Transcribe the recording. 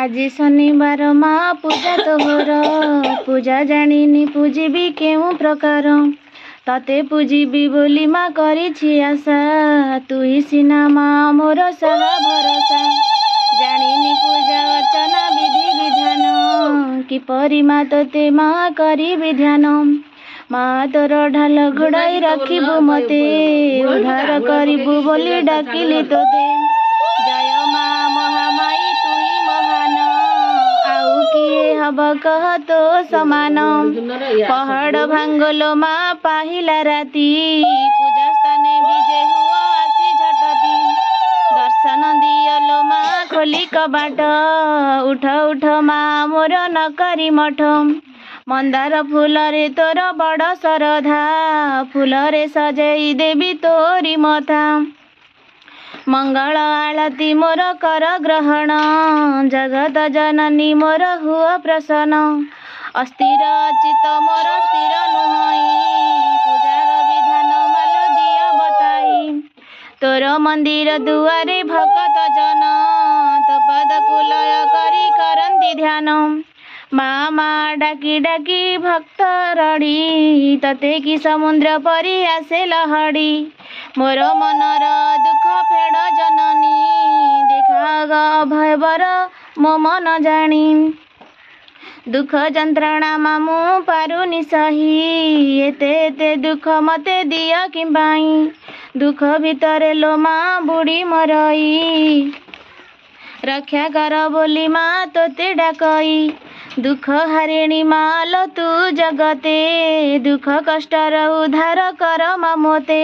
আজি शनिवार माँ पूजा तोहर पूजा जानिनी पूजिबी केउ प्रकार तते पूजिबी बोली माँ करिछि आशा तू ही सिना माँ मोर सहा भरसा जानिनी पूजा अर्चना विधि विधान किपरि माँ तोते माँ करिबी ध्यान माँ तोर ढाल घोड़ाई रखिबु मते उद्धार करिबु बोली डाकिली तोते जय माँ महामाई तुई महान आउ किए हब कह तो समान पहाड़ भांगलो माँ पाहिला राती पूजा स्थाने विजे हुआ आसी झटती दर्शन दियलो माँ खोली कबाट उठ उठ माँ मोर नकरी मठ मंदार फूल रे तोर बड़ श्रद्धा फूल रे सजई देवी तोरी मथा मंगल आलती मोर कर ग्रहण जगत जननी मोर हुआ प्रसन्न अस्थिर चित मोर स्थिर नुहई पूजार विधान माल दिया बताई तोर मंदिर दुआरे भगत जन तो पद कुलय करी करंती ध्यान माँ माँ डाकी डाकी भक्त रड़ी तते कि समुद्र परी आसे लहड़ी मोर मनर दुख फेड़ जननी देखा भयबर मो मन जानी दुख जंत्रणा मामू पारुनी सही एते एते दुख मते दिया किंबाई दुख भितरे लो माँ बुढ़ी मरई रक्षा कर बोली माँ तोते डाकई दुख हारिणी माल तू जगते दुख कष्टर उद्धार कर माँ मोते।